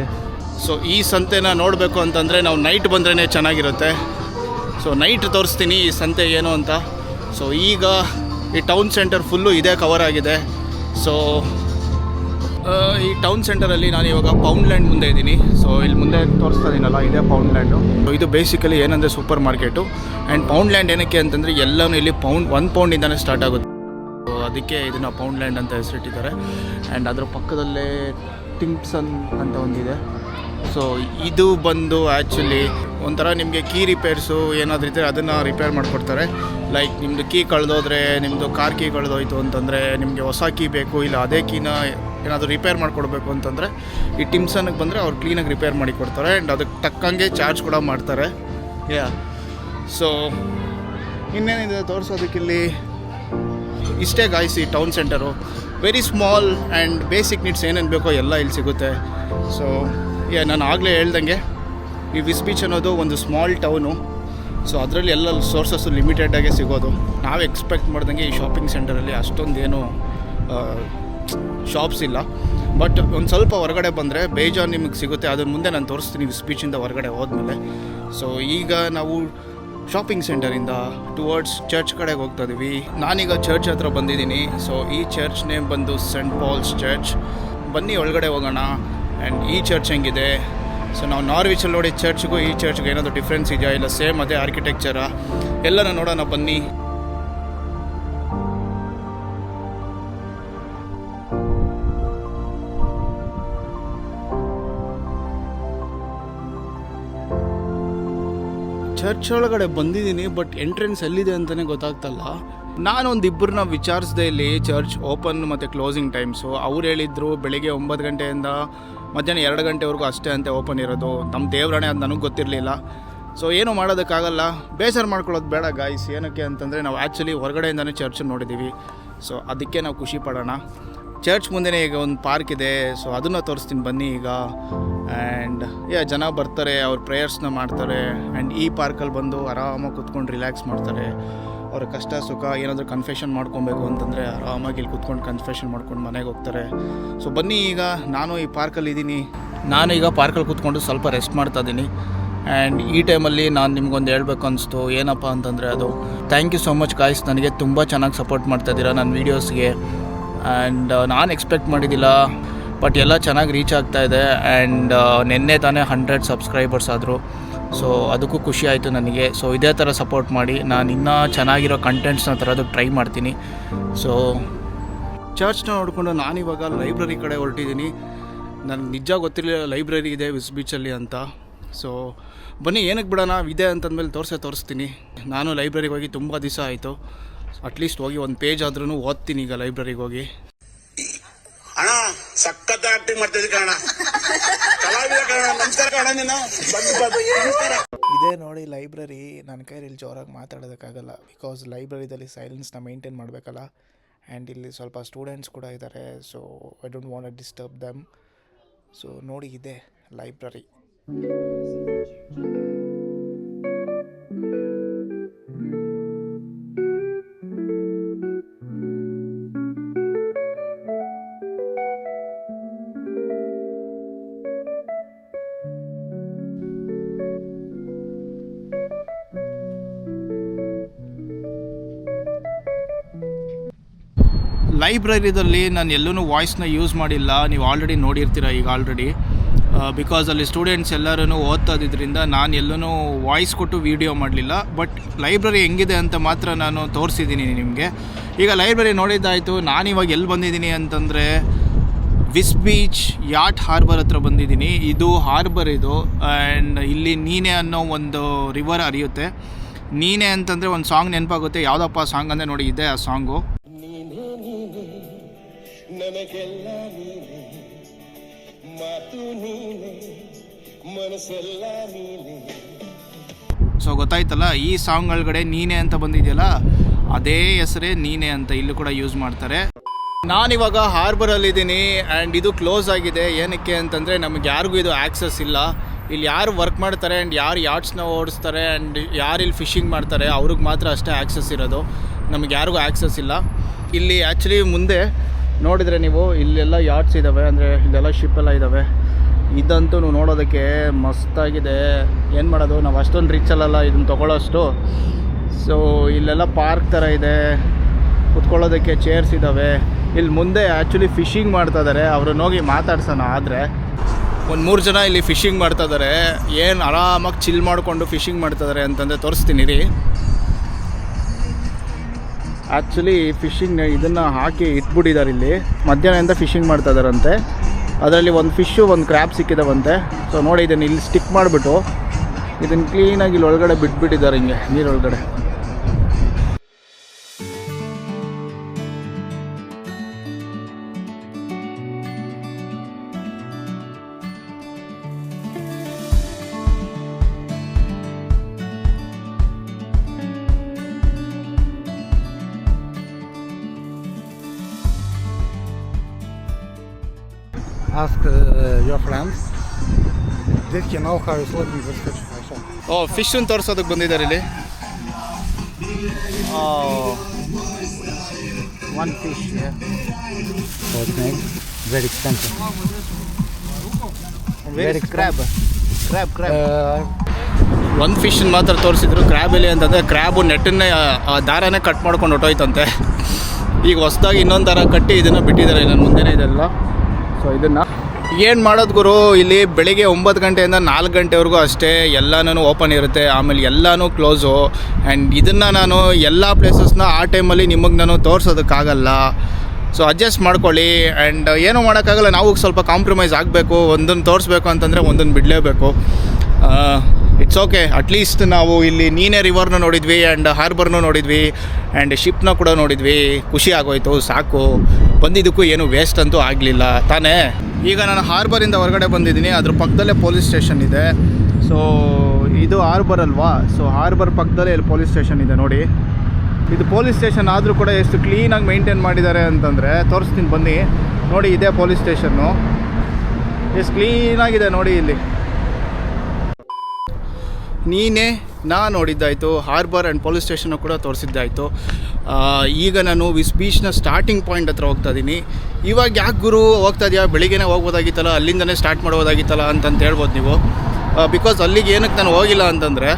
ಸೊ ಈ ಸಂತೆನ ನೋಡಬೇಕು ಅಂತಂದರೆ ನಾವು ನೈಟ್ ಬಂದ್ರೇ ಚೆನ್ನಾಗಿರುತ್ತೆ. ಸೊ ನೈಟ್ ತೋರಿಸ್ತೀನಿ ಈ ಸಂತೆ ಏನು ಅಂತ. ಸೊ ಈಗ ಈ ಟೌನ್ ಸೆಂಟರ್ ಫುಲ್ಲು ಇದೇ ಕವರ್ ಆಗಿದೆ. ಸೊ ಈ ಟೌನ್ ಸೆಂಟರಲ್ಲಿ ನಾನು ಇವಾಗ ಪೌಂಡ್ಲ್ಯಾಂಡ್ ಮುಂದೆ ಇದ್ದೀನಿ. ಸೊ ಇಲ್ಲಿ ಮುಂದೆ ತೋರಿಸ್ತಾ ಇದ್ದೀನಲ್ಲ, ಇದೇ ಪೌಂಡ್ಲ್ಯಾಂಡು. ಸೊ ಇದು ಬೇಸಿಕಲಿ ಏನಂದರೆ ಸೂಪರ್ ಮಾರ್ಕೆಟು. ಆ್ಯಂಡ್ ಪೌಂಡ್ಲ್ಯಾಂಡ್ ಏನಕ್ಕೆ ಅಂತಂದರೆ ಎಲ್ಲನೂ ಇಲ್ಲಿ £1 ಪೌಂಡಿಂದನೇ ಸ್ಟಾರ್ಟ್ ಆಗುತ್ತೆ. ಸೊ ಅದಕ್ಕೆ ಇದನ್ನು ಪೌಂಡ್ಲ್ಯಾಂಡ್ ಅಂತ ಹೆಸರಿಟ್ಟಿದ್ದಾರೆ. ಆ್ಯಂಡ್ ಅದರ ಪಕ್ಕದಲ್ಲೇ ಟಿಮ್ಸನ್ ಅಂತ ಒಂದಿದೆ. ಸೊ ಇದು ಬಂದು ಆ್ಯಕ್ಚುಲಿ ಒಂಥರ ನಿಮಗೆ ಕೀ ರಿಪೇರ್ಸು ಏನಾದರೂ ಇದ್ದರೆ ಅದನ್ನು ರಿಪೇರ್ ಮಾಡಿಕೊಡ್ತಾರೆ. ಲೈಕ್ ನಿಮ್ಮದು ಕೀ ಕಳೆದೋದ್ರೆ, ನಿಮ್ಮದು ಕಾರ್ ಕೀ ಕಳೆದೋಯ್ತು ಅಂತಂದರೆ, ನಿಮಗೆ ಹೊಸ ಕೀ ಬೇಕು, ಇಲ್ಲ ಅದೇ ಕೀನ ಏನಾದರೂ ರಿಪೇರ್ ಮಾಡಿಕೊಡ್ಬೇಕು ಅಂತಂದರೆ ಈ ಟಿಮ್ಸನ್ಗೆ ಬಂದರೆ ಅವ್ರು ಕ್ಲೀನಾಗಿ ರಿಪೇರ್ ಮಾಡಿ ಕೊಡ್ತಾರೆ. ಆ್ಯಂಡ್ ಅದಕ್ಕೆ ತಕ್ಕಂಗೆ ಚಾರ್ಜ್ ಕೂಡ ಮಾಡ್ತಾರೆ. ಸೊ ಇನ್ನೇನಿದೆ ತೋರಿಸೋದಕ್ಕಿಲ್ಲಿ ಇಷ್ಟೇ ಗಾಯ್ಸ್ ಈ town centre. Very small and basic needs ಏನೇನು ಬೇಕೋ ಎಲ್ಲ ಇಲ್ಲಿ ಸಿಗುತ್ತೆ. ಸೊ ನಾನು ಆಗಲೇ ಹೇಳ್ದಂಗೆ ಈ ವಿಸ್ ಬೀಚ್ ಅನ್ನೋದು ಒಂದು ಸ್ಮಾಲ್ ಟೌನು. ಸೊ ಅದರಲ್ಲಿ ಎಲ್ಲ ಸೋರ್ಸಸ್ಸು ಲಿಮಿಟೆಡಾಗೆ ಸಿಗೋದು. ನಾವು ಎಕ್ಸ್ಪೆಕ್ಟ್ ಮಾಡ್ದಂಗೆ ಈ ಶಾಪಿಂಗ್ ಸೆಂಟರಲ್ಲಿ ಅಷ್ಟೊಂದೇನು ಶಾಪ್ಸ್ ಇಲ್ಲ. ಬಟ್ ಒಂದು ಸ್ವಲ್ಪ ಹೊರಗಡೆ ಬಂದರೆ ಬೇಜಾನ್ ನಿಮಗೆ ಸಿಗುತ್ತೆ. ಅದ್ರ ಮುಂದೆ ನಾನು ತೋರಿಸ್ತೀನಿ ವಿಸ್ ಬೀಚಿಂದ ಹೊರಗಡೆ ಹೋದ್ಮೇಲೆ. ಸೊ ಈಗ ನಾವು ಶಾಪಿಂಗ್ ಸೆಂಟರಿಂದ ಟುವರ್ಡ್ಸ್ ಚರ್ಚ್ ಕಡೆಗೆ ಹೋಗ್ತಾ ಇದ್ದೀವಿ. ನಾನೀಗ ಚರ್ಚ್ ಹತ್ರ ಬಂದಿದ್ದೀನಿ. ಸೊ ಈ ಚರ್ಚ್ ನೇಮ್ ಬಂದು ಸೆಂಟ್ ಪಾಲ್ಸ್ ಚರ್ಚ್. ಬನ್ನಿ ಒಳಗಡೆ ಹೋಗೋಣ. ಆ್ಯಂಡ್ ಈ ಚರ್ಚ್ ಹೆಂಗಿದೆ. ಸೊ ನಾವು ನಾರ್ವಿಚಲ್ಲಿ ನೋಡಿದ ಚರ್ಚ್ಗೂ ಈ ಚರ್ಚ್ಗೂ ಏನಾದರೂ ಡಿಫ್ರೆನ್ಸ್ ಇದೆಯಾ, ಇಲ್ಲ ಸೇಮ್ ಅದೇ ಆರ್ಕಿಟೆಕ್ಚರಾ, ಎಲ್ಲನ ನೋಡೋಣ ಬನ್ನಿ. ಚರ್ಚ್ ಒಳಗಡೆ ಬಂದಿದ್ದೀನಿ, ಬಟ್ ಎಂಟ್ರೆನ್ಸ್ ಎಲ್ಲಿದೆ ಅಂತಲೇ ಗೊತ್ತಾಗ್ತಲ್ಲ. ನಾನೊಂದು ಇಬ್ಬರನ್ನ ವಿಚಾರಿಸಿದೆ ಇಲ್ಲಿ ಚರ್ಚ್ ಓಪನ್ ಮತ್ತು ಕ್ಲೋಸಿಂಗ್ ಟೈಮ್ಸು. ಅವ್ರು ಹೇಳಿದ್ರು ಬೆಳಿಗ್ಗೆ 9 ಗಂಟೆಯಿಂದ ಮಧ್ಯಾಹ್ನ 2 ಗಂಟೆವರೆಗೂ ಅಷ್ಟೇ ಅಂತ ಓಪನ್ ಇರೋದು. ನಮ್ಮ ದೇವರಾಣೆ ಅದು ನನಗೆ ಗೊತ್ತಿರಲಿಲ್ಲ. ಸೊ ಏನೂ ಮಾಡೋದಕ್ಕಾಗಲ್ಲ, ಬೇಸರ ಮಾಡ್ಕೊಳ್ಳೋದು ಬೇಡ ಗಾಯ್ಸ್. ಏನಕ್ಕೆ ಅಂತಂದರೆ ನಾವು ಆ್ಯಕ್ಚುಲಿ ಹೊರಗಡೆಯಿಂದನೇ ಚರ್ಚನ್ನು ನೋಡಿದ್ದೀವಿ. ಸೊ ಅದಕ್ಕೆ ನಾವು ಖುಷಿ ಪಡೋಣ. ಚರ್ಚ್ ಮುಂದೆನೇ ಈಗ ಒಂದು ಪಾರ್ಕ್ ಇದೆ. ಸೊ ಅದನ್ನು ತೋರಿಸ್ತೀನಿ ಬನ್ನಿ ಈಗ. ಆ್ಯಂಡ್ ಜನ ಬರ್ತಾರೆ, ಅವ್ರ ಪ್ರೇಯರ್ಸ್ನ ಮಾಡ್ತಾರೆ. ಆ್ಯಂಡ್ ಈ ಪಾರ್ಕಲ್ಲಿ ಬಂದು ಆರಾಮಾಗಿ ಕೂತ್ಕೊಂಡು ರಿಲ್ಯಾಕ್ಸ್ ಮಾಡ್ತಾರೆ. ಅವ್ರ ಕಷ್ಟ ಸುಖ ಏನಾದರೂ ಕನ್ಫೆಷನ್ ಮಾಡ್ಕೊಬೇಕು ಅಂತಂದರೆ ಆರಾಮಾಗಿ ಇಲ್ಲಿ ಕೂತ್ಕೊಂಡು ಕನ್ಫೆಷನ್ ಮಾಡ್ಕೊಂಡು ಮನೆಗೆ ಹೋಗ್ತಾರೆ. ಸೊ ಬನ್ನಿ ಈಗ ನಾನು ಈ ಪಾರ್ಕಲ್ಲಿ ಇದ್ದೀನಿ. ನಾನು ಈಗ ಪಾರ್ಕಲ್ಲಿ ಕೂತ್ಕೊಂಡು ಸ್ವಲ್ಪ ರೆಸ್ಟ್ ಮಾಡ್ತಾ ಇದ್ದೀನಿ. ಆ್ಯಂಡ್ ಈ ಟೈಮಲ್ಲಿ ನಾನು ನಿಮ್ಗೊಂದು ಹೇಳ್ಬೇಕು ಅನಿಸ್ತು. ಏನಪ್ಪ ಅಂತಂದರೆ ಅದು thank you so much guys. ನನಗೆ ತುಂಬ ಚೆನ್ನಾಗಿ ಸಪೋರ್ಟ್ ಮಾಡ್ತಾಯಿದ್ದೀರಾ ನನ್ನ ವೀಡಿಯೋಸ್ಗೆ. ಆ್ಯಂಡ್ ನಾನು ಎಕ್ಸ್ಪೆಕ್ಟ್ ಮಾಡಿದ್ದಿಲ್ಲ, ಬಟ್ ಎಲ್ಲ ಚೆನ್ನಾಗಿ ರೀಚ್ ಆಗ್ತಾಯಿದೆ. ಆ್ಯಂಡ್ ನಿನ್ನೆ ತಾನೇ 100 ಸಬ್ಸ್ಕ್ರೈಬರ್ಸ್ ಆದರು. ಸೊ ಅದಕ್ಕೂ ಖುಷಿ ಆಯಿತು ನನಗೆ. ಸೊ ಇದೇ ಥರ ಸಪೋರ್ಟ್ ಮಾಡಿ, ನಾನು ಇನ್ನೂ ಚೆನ್ನಾಗಿರೋ ಕಂಟೆಂಟ್ಸ್ನ ತರೋದಕ್ಕೆ ಟ್ರೈ ಮಾಡ್ತೀನಿ. ಸೊ ಚರ್ಚ್ನ ನೋಡಿಕೊಂಡು ನಾನಿವಾಗ ಲೈಬ್ರರಿ ಕಡೆ ಹೊರಟಿದ್ದೀನಿ. ನನಗೆ ನಿಜ ಗೊತ್ತಿರಲಿಲ್ಲ ಲೈಬ್ರರಿ ಇದೆ ವಿಸ್ ಬೀಚಲ್ಲಿ ಅಂತ. ಸೊ ಬನ್ನಿ ಏನಕ್ಕೆ ಬಿಡೋಣ, ಇದೆ ಅಂತಂದಮೇಲೆ ತೋರಿಸ್ತೀನಿ. ನಾನು ಲೈಬ್ರರಿಗೆ ಹೋಗಿ ತುಂಬ ದಿವಸ ಆಯಿತು. ಅಟ್ಲೀಸ್ಟ್ ಹೋಗಿ ಒಂದು ಪೇಜ್ ಆದ್ರೂ ಓದ್ತೀನಿ ಈಗ ಲೈಬ್ರರಿಗೆ ಹೋಗಿ. ಅಣ್ಣ ಸಖತ್ ಆಕ್ಟಿಂಗ್ ಮಾಡ್ತಿದ್ದೆ ಕಣ, ಕಲಾವಿದ ಕಣ, ನಮಸ್ಕಾರ ಕಣ ನೀನು. ಇದೇ ನೋಡಿ ಲೈಬ್ರರಿ. ನನ್ನ ಕೈಯಲ್ಲಿ ಜೋರಾಗಿ ಮಾತಾಡೋದಕ್ಕಾಗಲ್ಲ, ಬಿಕಾಸ್ ಲೈಬ್ರರಿದಲ್ಲಿ ಸೈಲೆನ್ಸ್ನ ಮೇಂಟೈನ್ ಮಾಡಬೇಕಲ್ಲ. ಆ್ಯಂಡ್ ಇಲ್ಲಿ ಸ್ವಲ್ಪ ಸ್ಟೂಡೆಂಟ್ಸ್ ಕೂಡ ಇದ್ದಾರೆ. So I don't want to disturb them. So ನೋಡಿ ಇದೆ ಲೈಬ್ರರಿ. ಲೈಬ್ರರಿದಲ್ಲಿ ನಾನು ಎಲ್ಲೂ ವಾಯ್ಸ್ನ ಯೂಸ್ ಮಾಡಿಲ್ಲ. ನೀವು ಆಲ್ರೆಡಿ ನೋಡಿರ್ತೀರ ಈಗ ಆಲ್ರೆಡಿ. ಬಿಕಾಸ್ ಅಲ್ಲಿ ಸ್ಟೂಡೆಂಟ್ಸ್ ಎಲ್ಲರೂ ಓದ್ತಾದಿದ್ದರಿಂದ ನಾನು ಎಲ್ಲೂ ವಾಯ್ಸ್ ಕೊಟ್ಟು ವೀಡಿಯೋ ಮಾಡಲಿಲ್ಲ. ಬಟ್ ಲೈಬ್ರರಿ ಹೆಂಗಿದೆ ಅಂತ ಮಾತ್ರ ನಾನು ತೋರಿಸಿದ್ದೀನಿ ನಿಮಗೆ. ಈಗ ಲೈಬ್ರರಿ ನೋಡಿದ್ದಾಯಿತು. ನಾನಿವಾಗ ಎಲ್ಲಿ ಬಂದಿದ್ದೀನಿ ಅಂತಂದರೆ ವಿಸ್ ಬೀಚ್ ಯಾಟ್ ಹಾರ್ಬರ್ ಹತ್ರ ಬಂದಿದ್ದೀನಿ. ಇದು ಹಾರ್ಬರ್ ಇದು. ಆ್ಯಂಡ್ ಇಲ್ಲಿ ನೀನೆ ಅನ್ನೋ ಒಂದು ರಿವರ್ ಹರಿಯುತ್ತೆ. ನೀನೆ ಅಂತಂದರೆ ಒಂದು ಸಾಂಗ್ ನೆನಪಾಗುತ್ತೆ. ಯಾವುದಪ್ಪ ಸಾಂಗ್ ಅಂದರೆ ನೋಡಿ ಇದೆ ಆ ಸಾಂಗು. ನನಗೆಲ್ಲ ನೀನೆ, ಮಾತು ನೀನೆ, ಮನಸ್ಸೆಲ್ಲ ನೀನೆ. ಸೊ ಗೊತ್ತಾಯ್ತಲ್ಲ, ಈ ಸಾಂಗ್ ಒಳಗಡೆ ನೀನೆ ಅಂತ ಬಂದಿದೆಯಲ್ಲ, ಅದೇ ಹೆಸರೇ ನೀನೆ ಅಂತ ಇಲ್ಲೂ ಕೂಡ ಯೂಸ್ ಮಾಡ್ತಾರೆ. ನಾನಿವಾಗ ಹಾರ್ಬರಲ್ಲಿದ್ದೀನಿ ಆ್ಯಂಡ್ ಇದು ಕ್ಲೋಸ್ ಆಗಿದೆ. ಏನಕ್ಕೆ ಅಂತಂದರೆ ನಮಗೆ ಯಾರಿಗೂ ಇದು ಆ್ಯಕ್ಸಸ್ ಇಲ್ಲ. ಇಲ್ಲಿ ಯಾರು ವರ್ಕ್ ಮಾಡ್ತಾರೆ ಆ್ಯಂಡ್ ಯಾರು ಯಾಟ್ಸ್ನ ಓಡಿಸ್ತಾರೆ ಆ್ಯಂಡ್ ಯಾರು ಇಲ್ಲಿ ಫಿಶಿಂಗ್ ಮಾಡ್ತಾರೆ ಅವ್ರಿಗೆ ಮಾತ್ರ ಅಷ್ಟೇ ಆ್ಯಕ್ಸಸ್ ಇರೋದು. ನಮಗೆ ಯಾರಿಗೂ ಆ್ಯಕ್ಸಸ್ ಇಲ್ಲ. ಇಲ್ಲಿ ಆ್ಯಕ್ಚುಲಿ ಮುಂದೆ ನೋಡಿದರೆ ನೀವು ಇಲ್ಲೆಲ್ಲ ಯಾಟ್ಸ್ ಇದ್ದಾವೆ, ಅಂದರೆ ಇಲ್ಲೆಲ್ಲ ಶಿಪ್ಪೆಲ್ಲ ಇದ್ದಾವೆ. ಇದಂತೂ ನೋಡೋದಕ್ಕೆ ಮಸ್ತಾಗಿದೆ. ಏನು ಮಾಡೋದು, ನಾವು ಅಷ್ಟೊಂದು ರಿಚಲ್ಲ ಇದನ್ನು ತೊಗೊಳ್ಳೋಷ್ಟು. ಸೊ ಇಲ್ಲೆಲ್ಲ ಪಾರ್ಕ್ ಥರ ಇದೆ, ಕುತ್ಕೊಳ್ಳೋದಕ್ಕೆ ಚೇರ್ಸ್ ಇದ್ದಾವೆ. ಇಲ್ಲಿ ಮುಂದೆ ಆ್ಯಕ್ಚುಲಿ ಫಿಶಿಂಗ್ ಮಾಡ್ತಾಯಿದ್ದಾರೆ. ಅವ್ರನ್ನ ಹೋಗಿ ಮಾತಾಡ್ಸೋಣ. ಆದರೆ ಒಂದು 3 ಜನ ಇಲ್ಲಿ ಫಿಶಿಂಗ್ ಮಾಡ್ತಾಯಿದ್ದಾರೆ. ಏನು ಆರಾಮಾಗಿ ಚಿಲ್ ಮಾಡಿಕೊಂಡು ಫಿಶಿಂಗ್ ಮಾಡ್ತಾಯಿದ್ದಾರೆ ಅಂತಂದರೆ ತೋರಿಸ್ತೀನಿ ರೀ. ಆ್ಯಕ್ಚುಲಿ ಫಿಶಿಂಗ್ ಇದನ್ನು ಹಾಕಿ ಇಟ್ಬಿಟ್ಟಿದ್ದಾರೆ. ಇಲ್ಲಿ ಮಧ್ಯಾಹ್ನದಿಂದ ಫಿಶಿಂಗ್ ಮಾಡ್ತಾಯಿದ್ದಾರಂತೆ. ಅದರಲ್ಲಿ ಒಂದು ಫಿಶ್ಶು ಒಂದು ಕ್ರ್ಯಾಬ್ ಸಿಕ್ಕಿದಾವಂತೆ. ಸೊ ನೋಡಿ ಇದನ್ನು ಇಲ್ಲಿ ಸ್ಟಿಕ್ ಮಾಡಿಬಿಟ್ಟು ಇದನ್ನು ಕ್ಲೀನಾಗಿ ಇಲ್ಲಿ ಒಳಗಡೆ ಬಿಟ್ಬಿಟ್ಟಿದ್ದಾರೆ, ಹಿಂಗೆ ನೀರೊಳಗಡೆ. Ask your friends. They can know how it's looking this fish. ಓ, ಫಿಶನ್ನು ತೋರಿಸೋದಕ್ಕೆ ಬಂದಿದ್ದಾರೆ ಇಲ್ಲಿ. One fish, yeah. So it's made very expensive. Very crab. ಒಂದು ಫಿಶನ್ನು ಮಾತ್ರ ತೋರಿಸಿದ್ರು. ಕ್ರ್ಯಾಬ್ ಎಲ್ಲಿ ಅಂತಂದರೆ ಕ್ರ್ಯಾಬು ನೆಟ್ಟನ್ನೇ ದಾರನೇ ಕಟ್ ಮಾಡ್ಕೊಂಡು ಹೊಟ್ಟೋಯ್ತಂತೆ. ಈಗ ಹೊಸದಾಗಿ ಇನ್ನೊಂದು ದಾರ ಕಟ್ಟಿ ಇದನ್ನು ಬಿಟ್ಟಿದ್ದಾರೆ ನನ್ನ ಮುಂದೆನೇ ಇದೆಲ್ಲ. ಸೊ ಇದನ್ನು ಏನು ಮಾಡೋದು ಗುರು, ಇಲ್ಲಿ ಬೆಳಿಗ್ಗೆ 9 ಗಂಟೆಯಿಂದ 4 ಗಂಟೆವರೆಗೂ ಅಷ್ಟೇ ಎಲ್ಲನೂ ಓಪನ್ ಇರುತ್ತೆ. ಆಮೇಲೆ ಎಲ್ಲನೂ ಕ್ಲೋಸು. ಆ್ಯಂಡ್ ಇದನ್ನು ನಾನು ಎಲ್ಲ ಪ್ಲೇಸಸ್ನ ಆ ಟೈಮಲ್ಲಿ ನಿಮಗೆ ನಾನು ತೋರಿಸೋದಕ್ಕಾಗಲ್ಲ. ಸೊ ಅಡ್ಜಸ್ಟ್ ಮಾಡ್ಕೊಳ್ಳಿ. ಆ್ಯಂಡ್ ಏನೂ ಮಾಡೋಕ್ಕಾಗಲ್ಲ, ನಾವು ಸ್ವಲ್ಪ ಕಾಂಪ್ರಮೈಸ್ ಆಗಬೇಕು. ಒಂದನ್ನು ತೋರಿಸ್ಬೇಕು ಅಂತಂದರೆ ಒಂದನ್ನು ಬಿಡಲೇಬೇಕು. It's okay. ಅಟ್ಲೀಸ್ಟ್ ನಾವು ಇಲ್ಲಿ ನೀನೆ ರಿವರ್ನ ನೋಡಿದ್ವಿ ಆ್ಯಂಡ್ ಹಾರ್ಬರ್ನೂ ನೋಡಿದ್ವಿ ಆ್ಯಂಡ್ ಶಿಪ್ನ ಕೂಡ ನೋಡಿದ್ವಿ. ಖುಷಿ ಆಗೋಯ್ತು, ಸಾಕು. ಬಂದಿದ್ದಕ್ಕೂ ಏನು ವೇಸ್ಟ್ ಅಂತೂ ಆಗಲಿಲ್ಲ ತಾನೇ. ಈಗ ನಾನು ಹಾರ್ಬರಿಂದ ಹೊರಗಡೆ ಬಂದಿದ್ದೀನಿ. ಅದ್ರ ಪಕ್ಕದಲ್ಲೇ ಪೊಲೀಸ್ ಸ್ಟೇಷನ್ ಇದೆ. ಸೊ ಇದು ಹಾರ್ಬರ್ ಅಲ್ವಾ, ಸೊ ಹಾರ್ಬರ್ ಪಕ್ಕದಲ್ಲೇ ಇಲ್ಲಿ ಪೊಲೀಸ್ ಸ್ಟೇಷನ್ ಇದೆ ನೋಡಿ. ಇದು ಪೊಲೀಸ್ ಸ್ಟೇಷನ್ ಆದರೂ ಕೂಡ ಎಷ್ಟು ಕ್ಲೀನಾಗಿ ಮೇಂಟೈನ್ ಮಾಡಿದ್ದಾರೆ ಅಂತಂದರೆ ತೋರಿಸ್ತೀನಿ ಬನ್ನಿ. ನೋಡಿ ಇದೇ ಪೊಲೀಸ್ ಸ್ಟೇಷನ್ನು, ಎಷ್ಟು ಕ್ಲೀನಾಗಿದೆ ನೋಡಿ. ಇಲ್ಲಿ ನೀನೇ ನೋಡಿದ್ದಾಯಿತು, ಹಾರ್ಬರ್ ಆ್ಯಂಡ್ ಪೊಲೀಸ್ ಸ್ಟೇಷನ್ನು ಕೂಡ ತೋರಿಸಿದ್ದಾಯಿತು. ಈಗ ನಾನು ವಿಸ್ ಬೀಚ್ನ ಸ್ಟಾರ್ಟಿಂಗ್ ಪಾಯಿಂಟ್ ಹತ್ರ ಹೋಗ್ತಾ ಇದ್ದೀನಿ. ಇವಾಗ ಯಾಕೆ ಗುರು ಹೋಗ್ತಾ ಇದೆಯಾ, ಬೆಳಿಗ್ಗೆನೇ ಹೋಗ್ಬೋದಾಗಿತ್ತಲ್ಲ, ಅಲ್ಲಿಂದನೇ ಸ್ಟಾರ್ಟ್ ಮಾಡ್ಬೋದಾಗಿತ್ತಲ್ಲ ಅಂತಂತ ಹೇಳ್ಬೋದು ನೀವು. ಬಿಕಾಸ್ ಅಲ್ಲಿಗೆ ಏನಕ್ಕೆ ನಾನು ಹೋಗಿಲ್ಲ ಅಂತಂದರೆ,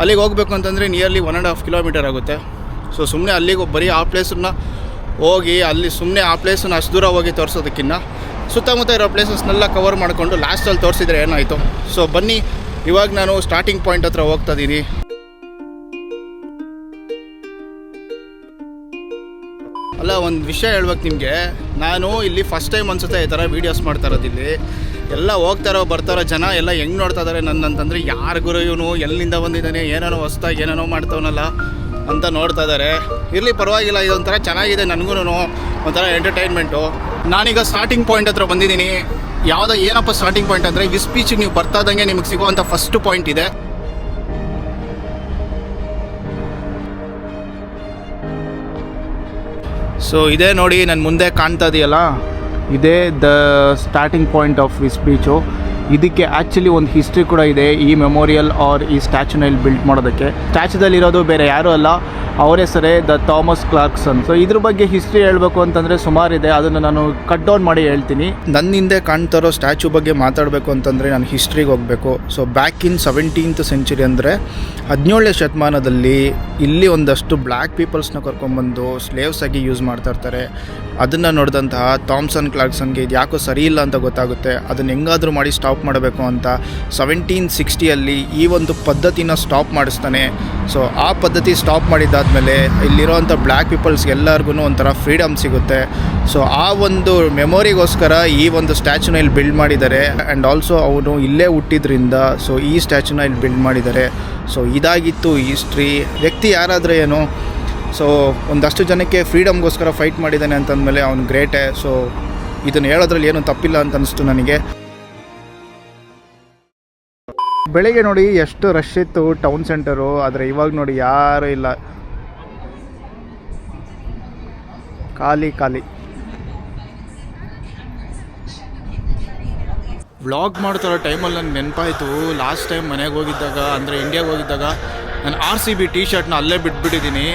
ಅಲ್ಲಿಗೆ ಹೋಗ್ಬೇಕು ಅಂತಂದರೆ ನಿಯರ್ಲಿ 1.5 ಕಿಲೋಮೀಟರ್ ಆಗುತ್ತೆ. ಸೊ ಸುಮ್ಮನೆ ಅಲ್ಲಿಗೆ ಬರೀ ಆ ಪ್ಲೇಸನ್ನ ಹೋಗಿ ಅಲ್ಲಿ ಸುಮ್ಮನೆ ಆ ಪ್ಲೇಸನ್ನು ಅಷ್ಟು ದೂರ ಹೋಗಿ ತೋರಿಸೋದಕ್ಕಿಂತ ಸುತ್ತಮುತ್ತ ಇರೋ ಪ್ಲೇಸಸ್ನೆಲ್ಲ ಕವರ್ ಮಾಡಿಕೊಂಡು ಲಾಸ್ಟಲ್ಲಿ ತೋರಿಸಿದ್ರೆ ಏನಾಯಿತು. ಸೊ ಬನ್ನಿ, ಇವಾಗ ನಾನು ಸ್ಟಾರ್ಟಿಂಗ್ ಪಾಯಿಂಟ್ ಹತ್ರ ಹೋಗ್ತಾ ಇದ್ದೀನಿ. ಅಲ್ಲ, ಒಂದು ವಿಷಯ ಹೇಳ್ಬೇಕು ನಿಮಗೆ. ನಾನು ಇಲ್ಲಿ ಫಸ್ಟ್ ಟೈಮ್ ಅನ್ಸುತ್ತೆ ಈ ಥರ ವೀಡಿಯೋಸ್ ಮಾಡ್ತಾ ಇರೋದು. ಇಲ್ಲಿ ಎಲ್ಲ ಹೋಗ್ತಾರೋ ಬರ್ತಾರೋ ಜನ ಎಲ್ಲ ಹೆಂಗೆ ನೋಡ್ತಾ ಇದ್ದಾರೆ ನನ್ನಂತಂದರೆ, ಯಾರು ಗುರು ಇವನು, ಎಲ್ಲಿಂದ ಬಂದಿದ್ದಾನೆ, ಏನೇನೋ ಹೊಸ್ದಾಗಿ ಏನೇನೋ ಮಾಡ್ತವನಲ್ಲ ಅಂತ ನೋಡ್ತಾ ಇದ್ದಾರೆ. ಇರಲಿ, ಪರವಾಗಿಲ್ಲ, ಇದೊಂಥರ ಚೆನ್ನಾಗಿದೆ, ನನಗೂ ಒಂಥರ ಎಂಟರ್ಟೈನ್ಮೆಂಟು. ನಾನೀಗ ಸ್ಟಾರ್ಟಿಂಗ್ ಪಾಯಿಂಟ್ ಹತ್ರ ಬಂದಿದ್ದೀನಿ. ಏನಪ್ಪ ಸ್ಟಾರ್ಟಿಂಗ್ ಪಾಯಿಂಟ್ ಅಂದರೆ, ವಿಸ್ ಬೀಚಿಗೆ ನೀವು ಬರ್ತಾದಂಗೆ ನಿಮಗೆ ಸಿಗುವಂಥ ಫಸ್ಟ್ ಪಾಯಿಂಟ್ ಇದೆ. ಸೊ ಇದೇ ನೋಡಿ, ನನ್ನ ಮುಂದೆ ಕಾಣ್ತಾ ಇದೆಯಲ್ಲ, ಇದೇ the starting point of Wisbech. ಇದಕ್ಕೆ ಆ್ಯಕ್ಚುಲಿ ಒಂದು ಹಿಸ್ಟ್ರಿ ಕೂಡ ಇದೆ. ಈ ಮೆಮೋರಿಯಲ್ ಆರ್ ಈ ಸ್ಟ್ಯಾಚ್ಯೂನ ಇಲ್ಲಿ ಬಿಲ್ಟ್ ಮಾಡೋದಕ್ಕೆ. ಸ್ಟ್ಯಾಚ್ಯೂದಲ್ಲಿರೋದು ಬೇರೆ ಯಾರೂ ಅಲ್ಲ, ಅವರ ಹೆಸರೇ ದ ಥಾಮಸ್ ಕ್ಲಾರ್ಕ್ಸನ್. ಸೊ ಇದ್ರ ಬಗ್ಗೆ ಹಿಸ್ಟ್ರಿ ಹೇಳಬೇಕು ಅಂತಂದರೆ ಸುಮಾರಿದೆ, ಅದನ್ನು ನಾನು ಕಟ್ ಡೌನ್ ಮಾಡಿ ಹೇಳ್ತೀನಿ. ನನ್ನ ಹಿಂದೆ ಕಾಣ್ತಾ ಇರೋ ಸ್ಟ್ಯಾಚ್ಯೂ ಬಗ್ಗೆ ಮಾತಾಡಬೇಕು ಅಂತಂದರೆ ನಾನು ಹಿಸ್ಟ್ರಿಗೆ ಹೋಗಬೇಕು. So back in 17th century ಅಂದರೆ 17ನೇ ಶತಮಾನದಲ್ಲಿ ಇಲ್ಲಿ ಒಂದಷ್ಟು ಬ್ಲ್ಯಾಕ್ ಪೀಪಲ್ಸ್ನ ಕರ್ಕೊಂಡ್ಬಂದು ಸ್ಲೇವ್ಸ್ ಆಗಿ ಯೂಸ್ ಮಾಡ್ತಾ ಇರ್ತಾರೆ. ಅದನ್ನು ನೋಡಿದಂತಹ ಥಾಮ್ಸನ್ ಕ್ಲಾರ್ಕ್ಸನ್ಗೆ ಇದು ಯಾಕೋ ಸರಿ ಇಲ್ಲ ಅಂತ ಗೊತ್ತಾಗುತ್ತೆ. ಅದನ್ನು ಹೆಂಗಾದರೂ ಮಾಡಿ ಸ್ಟಾಪ್ ಮಾಡಬೇಕು ಅಂತ 1760 ಈ ಒಂದು ಪದ್ಧತಿನ ಸ್ಟಾಪ್ ಮಾಡಿಸ್ತಾನೆ. ಸೊ ಆ ಪದ್ಧತಿ ಸ್ಟಾಪ್ ಮಾಡಿದ್ದಾದಮೇಲೆ ಇಲ್ಲಿರೋವಂಥ ಬ್ಲ್ಯಾಕ್ ಪೀಪಲ್ಸ್ಗೆ ಎಲ್ಲರಿಗೂ ಒಂಥರ ಫ್ರೀಡಮ್ ಸಿಗುತ್ತೆ. ಸೊ ಆ ಒಂದು ಮೆಮೊರಿಗೋಸ್ಕರ ಈ ಒಂದು ಸ್ಟ್ಯಾಚ್ಯೂನ ಇಲ್ಲಿ ಬಿಲ್ಡ್ ಮಾಡಿದ್ದಾರೆ. ಆ್ಯಂಡ್ ಆಲ್ಸೋ ಅವನು ಇಲ್ಲೇ ಹುಟ್ಟಿದ್ರಿಂದ ಸೊ ಈ ಸ್ಟ್ಯಾಚ್ಯೂನ ಇಲ್ಲಿ ಬಿಲ್ಡ್ ಮಾಡಿದ್ದಾರೆ. ಸೊ ಇದಾಗಿತ್ತು ಹಿಸ್ಟ್ರಿ. ವ್ಯಕ್ತಿ ಯಾರಾದರೆ ಏನು, ಸೊ ಒಂದಷ್ಟು ಜನಕ್ಕೆ ಫ್ರೀಡಮ್ಗೋಸ್ಕರ ಫೈಟ್ ಮಾಡಿದ್ದಾನೆ ಅಂತಂದಮೇಲೆ ಅವ್ನು ಗ್ರೇಟೇ. ಸೊ ಇದನ್ನು ಹೇಳೋದ್ರಲ್ಲಿ ಏನೂ ತಪ್ಪಿಲ್ಲ ಅಂತ ಅನಿಸ್ತು ನನಗೆ. ಬೆಳಿಗ್ಗೆ ನೋಡಿ ಎಷ್ಟು ರಶ್ ಇತ್ತು ಟೌನ್ ಸೆಂಟರು, ಆದರೆ ಇವಾಗ ನೋಡಿ ಯಾರೂ ಇಲ್ಲ, ಖಾಲಿ ಖಾಲಿ. ವ್ಲಾಗ್ ಮಾಡ್ತಾರೋ ಟೈಮಲ್ಲಿ ನನಗೆ ನೆನಪಾಯಿತು, ಲಾಸ್ಟ್ ಟೈಮ್ ಮನೆಗೆ ಹೋಗಿದ್ದಾಗ, ಅಂದರೆ ಇಂಡಿಯಾಗೆ ಹೋಗಿದ್ದಾಗ ನಾನು RCB ಟಿ ಶರ್ಟ್ನ ಅಲ್ಲೇ ಬಿಟ್ಬಿಟ್ಟಿದ್ದೀನಿ.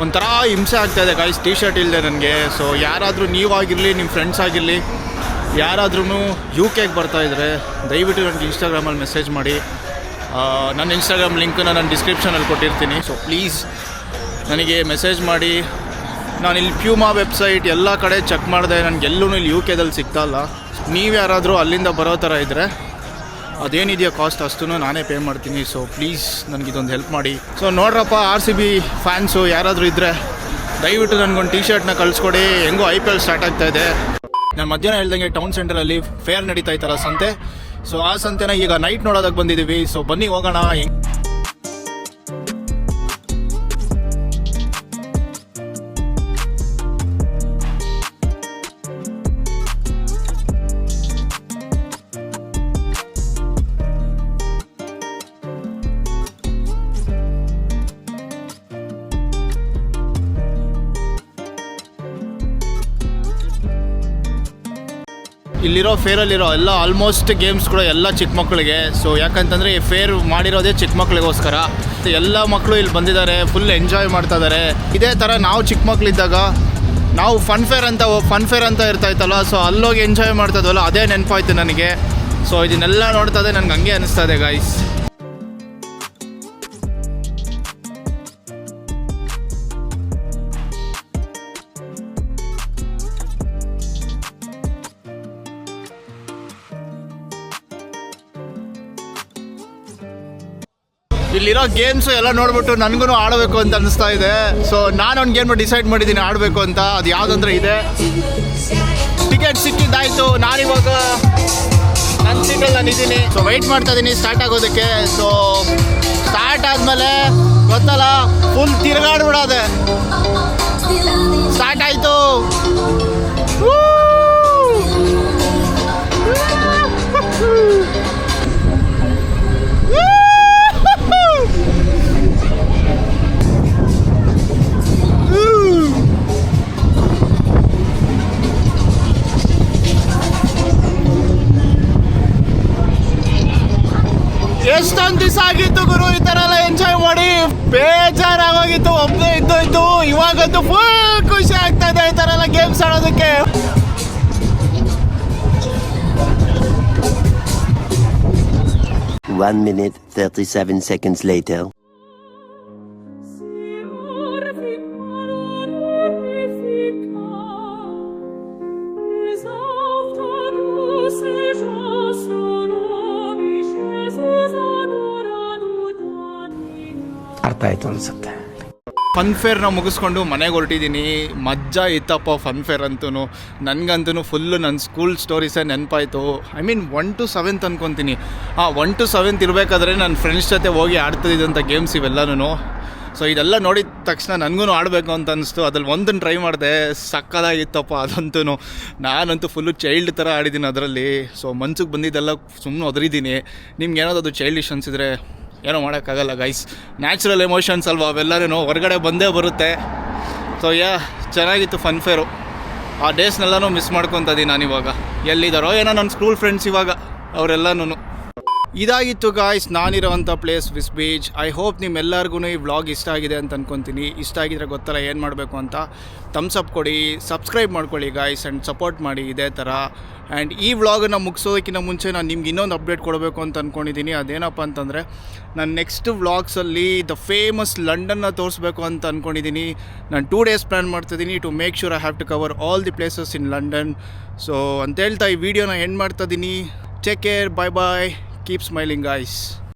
ಒಂಥರ ಹಿಂಸೆ ಆಗ್ತಾಯಿದೆ ಗಾಯ್ಸ್ ಟಿ ಶರ್ಟ್ ಇಲ್ಲದೆ ನನಗೆ. ಸೊ ಯಾರಾದರೂ ನೀವಾಗಿರಲಿ, ನಿಮ್ಮ ಫ್ರೆಂಡ್ಸ್ ಆಗಿರಲಿ, ಯಾರಾದ್ರೂ UK ಬರ್ತಾಯಿದ್ರೆ ದಯವಿಟ್ಟು ನನಗೆ ಇನ್ಸ್ಟಾಗ್ರಾಮಲ್ಲಿ ಮೆಸೇಜ್ ಮಾಡಿ. ನನ್ನ ಇನ್ಸ್ಟಾಗ್ರಾಮ್ ಲಿಂಕನ್ನು ನಾನು ಡಿಸ್ಕ್ರಿಪ್ಷನಲ್ಲಿ ಕೊಟ್ಟಿರ್ತೀನಿ. ಸೊ ಪ್ಲೀಸ್ ನನಗೆ ಮೆಸೇಜ್ ಮಾಡಿ. ನಾನಿಲ್ಲಿ ಪ್ಯೂಮಾ ವೆಬ್ಸೈಟ್ ಎಲ್ಲ ಕಡೆ ಚೆಕ್ ಮಾಡಿದೆ, ನನಗೆಲ್ಲೂ ಇಲ್ಲಿ UKದಲ್ಲಿ ಸಿಗ್ತಾಯಿಲ್ಲ. ನೀವು ಯಾರಾದರೂ ಅಲ್ಲಿಂದ ಬರೋ ಥರ ಇದ್ದರೆ ಅದೇನಿದೆಯೋ ಕಾಸ್ಟ್ ಅಷ್ಟೂ ನಾನೇ ಪೇ ಮಾಡ್ತೀನಿ. ಸೊ ಪ್ಲೀಸ್ ನನಗಿದೊಂದು ಹೆಲ್ಪ್ ಮಾಡಿ. ಸೊ ನೋಡ್ರಪ್ಪ, RCB ಫ್ಯಾನ್ಸು ಯಾರಾದರೂ ಇದ್ದರೆ ದಯವಿಟ್ಟು ನನಗೊಂದು ಟಿ ಶರ್ಟ್ನ ಕಳಿಸ್ಕೊಡಿ. ಹೆಂಗೋ IPL ಸ್ಟಾರ್ಟ್ ಆಗ್ತಾಯಿದೆ. ನಾನು ಮಧ್ಯಾಹ್ನ ಹೇಳ್ದಂಗೆ ಟೌನ್ ಸೆಂಟರಲ್ಲಿ ಫೇರ್ ನಡೀತಾ ಇತ್ತಲ್ಲ ಸಂತೆ. ಸೊ ಆ ಸಂತೆನ ಈಗ ನೈಟ್ ನೋಡೋದಕ್ಕೆ ಬಂದಿದ್ದೀವಿ. ಸೊ ಬನ್ನಿ ಹೋಗೋಣ. ಇಲ್ಲಿರೋ ಫೇರಲ್ಲಿರೋ ಎಲ್ಲ ಆಲ್ಮೋಸ್ಟ್ ಗೇಮ್ಸ್ ಕೂಡ ಎಲ್ಲ ಚಿಕ್ಕ ಮಕ್ಕಳಿಗೆ. ಸೊ ಯಾಕಂತಂದರೆ ಈ ಫೇರ್ ಮಾಡಿರೋದೇ ಚಿಕ್ಕ ಮಕ್ಕಳಿಗೋಸ್ಕರ. ಎಲ್ಲ ಮಕ್ಕಳು ಇಲ್ಲಿ ಬಂದಿದ್ದಾರೆ, ಫುಲ್ ಎಂಜಾಯ್ ಮಾಡ್ತಾ ಇದ್ದಾರೆ. ಇದೇ ಥರ ನಾವು ಚಿಕ್ಕ ಮಕ್ಕಳಿದ್ದಾಗ ನಾವು ಫನ್ ಫೇರ್ ಅಂತ ಇರ್ತಾಯಿತ್ತಲ್ಲ, ಸೊ ಅಲ್ಲೋಗಿ ಎಂಜಾಯ್ ಮಾಡ್ತಾ ಇದ್ವಲ್ಲ, ಅದೇ ನೆನಪಾಯ್ತು ನನಗೆ. ಸೊ ಇದನ್ನೆಲ್ಲ ನೋಡ್ತಾ ಇದ್ದೆ ನನಗೆ ಹಂಗೆ ಅನಿಸ್ತಾ ಇದೆ ಗೈಸ್. ಇಲ್ಲಿರೋ ಗೇಮ್ಸು ಎಲ್ಲ ನೋಡ್ಬಿಟ್ಟು ನನಗೂ ಆಡಬೇಕು ಅಂತ ಅನಿಸ್ತಾ ಇದೆ. ಸೊ ನಾನೊಂದು ಗೇಮ್ ಡಿಸೈಡ್ ಮಾಡಿದ್ದೀನಿ ಆಡಬೇಕು ಅಂತ. ಅದು ಯಾವುದಂದ್ರೆ ಇದೆ, ಟಿಕೆಟ್ ಸಿಕ್ಕಿದ್ದಾಯಿತು. ನಾನಿವಾಗ ನನ್ನ ಸೀಟಲ್ಲಿ ನಾನಿದ್ದೀನಿ. ಸೊ ವೆಯ್ಟ್ ಮಾಡ್ತಾ ಇದ್ದೀನಿ ಸ್ಟಾರ್ಟ್ ಆಗೋದಕ್ಕೆ. ಸೊ ಸ್ಟಾರ್ಟ್ ಆದಮೇಲೆ ಗೊತ್ತಲ್ಲ, ಫುಲ್ ತಿರುಗಾಡ್ಬಿಡೋದೆ. ಸ್ಟಾರ್ಟ್ ಆಯಿತು. ಎಷ್ಟೊಂದು ದಿವಸ ಆಗಿತ್ತು ಗುರು ಈ ಥರ ಎಲ್ಲ ಎಂಜಾಯ್ ಮಾಡಿ. ಬೇಜಾರಾಗೋಗಿತ್ತು, ಒಬ್ಬನೇ ಇದ್ದು. ಇವಾಗಂತೂ ಫುಲ್ ಖುಷಿ ಆಗ್ತಾ ಇದೆ ಈ ಥರ ಎಲ್ಲ ಗೇಮ್ಸ್ ಆಡೋದಕ್ಕೆ. One minute, 37 seconds later. ಅರ್ಥ ಆಯ್ತು ಅನ್ಸುತ್ತೆ. ಫನ್ ಫೇರ್ನ ಮುಗಿಸ್ಕೊಂಡು ಮನೆಗೆ ಹೊರಟಿದ್ದೀನಿ. ಮಜಾ ಇತ್ತಪ್ಪ ಫನ್ ಫೇರ್ ಅಂತೂ. ನನಗಂತೂ ಫುಲ್ಲು ನನ್ನ ಸ್ಕೂಲ್ ಸ್ಟೋರೀಸೇ ನೆನಪಾಯಿತು. ಐ ಮೀನ್ 1 to 7th ಅನ್ಕೊತೀನಿ. 1 to 7th ಇರಬೇಕಾದ್ರೆ ನನ್ನ ಫ್ರೆಂಡ್ಸ್ ಜೊತೆ ಹೋಗಿ ಆಡ್ತಿದ್ದಂಥ ಗೇಮ್ಸ್ ಇವೆಲ್ಲನೂ. ಸೊ ಇದೆಲ್ಲ ನೋಡಿದ ತಕ್ಷಣ ನನಗೂ ಆಡಬೇಕು ಅಂತ ಅನಿಸ್ತು. ಅದ್ರಲ್ಲಿ ಒಂದನ್ನು ಟ್ರೈ ಮಾಡಿದೆ, ಸಕ್ಕದಾಗಿತ್ತಪ್ಪ ಅದಂತೂ. ನಾನಂತೂ ಫುಲ್ಲು ಚೈಲ್ಡ್ ಥರ ಆಡಿದ್ದೀನಿ ಅದರಲ್ಲಿ. ಸೊ ಮನ್ಸಿಗೆ ಬಂದಿದ್ದೆಲ್ಲ ಸುಮ್ಮನೆ ಒದರಿದ್ದೀನಿ. ನಿಮ್ಗೆ ಏನಾದರೂ ಚೈಲ್ಡಿಶ್ ಅನಿಸಿದರೆ ಏನೋ ಮಾಡೋಕ್ಕಾಗಲ್ಲ ಗೈಸ್, ನ್ಯಾಚುರಲ್ ಎಮೋಷನ್ಸ್ ಅಲ್ವಾ ಅವೆಲ್ಲನೂ ಹೊರಗಡೆ ಬಂದೇ ಬರುತ್ತೆ. ಸೊ ಚೆನ್ನಾಗಿತ್ತು ಫನ್ ಫೇರು. ಆ ಡೇಸ್ನೆಲ್ಲನೂ ಮಿಸ್ ಮಾಡ್ಕೊತಿದ್ದೀನಿ ನಾನಿವಾಗ. ಎಲ್ಲಿದ್ದಾರೋ ಏನೋ ನನ್ನ ಸ್ಕೂಲ್ ಫ್ರೆಂಡ್ಸ್ ಇವಾಗ ಅವರೆಲ್ಲನೂ. ಇದಾಗಿತ್ತು ಗಾಯ್ಸ್ ನಾನಿರೋವಂಥ place Wisbech. I hope ನಿಮ್ಮೆಲ್ಲರಿಗೂ ಈ ವ್ಲಾಗ್ ಇಷ್ಟ ಆಗಿದೆ ಅಂತ ಅಂದ್ಕೊತೀನಿ. ಇಷ್ಟ ಆಗಿದ್ರೆ ಗೊತ್ತಲ್ಲ ಏನು ಮಾಡಬೇಕು ಅಂತ. ಥಮ್ಸ್ ಅಪ್ ಕೊಡಿ, ಸಬ್ಸ್ಕ್ರೈಬ್ ಮಾಡ್ಕೊಳ್ಳಿ ಗಾಯ್ಸ್ ಆ್ಯಂಡ್ ಸಪೋರ್ಟ್ ಮಾಡಿ ಇದೇ ಥರ. ಆ್ಯಂಡ್ ಈ ವ್ಲಾಗನ್ನು ಮುಗಿಸೋದಕ್ಕಿಂತ ಮುಂಚೆ ನಾನು ನಿಮ್ಗೆ ಇನ್ನೊಂದು ಅಪ್ಡೇಟ್ ಕೊಡಬೇಕು ಅಂತ ಅಂದ್ಕೊಂಡಿದ್ದೀನಿ. ಅದೇನಪ್ಪ ಅಂತಂದರೆ ನಾನು ನೆಕ್ಸ್ಟ್ ವ್ಲಾಗ್ಸಲ್ಲಿ ದ ಫೇಮಸ್ ಲಂಡನ್ನ ತೋರಿಸ್ಬೇಕು ಅಂತ ಅಂದ್ಕೊಂಡಿದ್ದೀನಿ. ನಾನು 2 days ಪ್ಲ್ಯಾನ್ ಮಾಡ್ತಿದ್ದೀನಿ to make sure I have to cover all the places in London. So ಅಂತ ಹೇಳ್ತಾ ಈ ವಿಡಿಯೋನ ಎಂಡ್ ಮಾಡ್ತಾಯಿದ್ದೀನಿ. Take care, bye bye, keep smiling guys.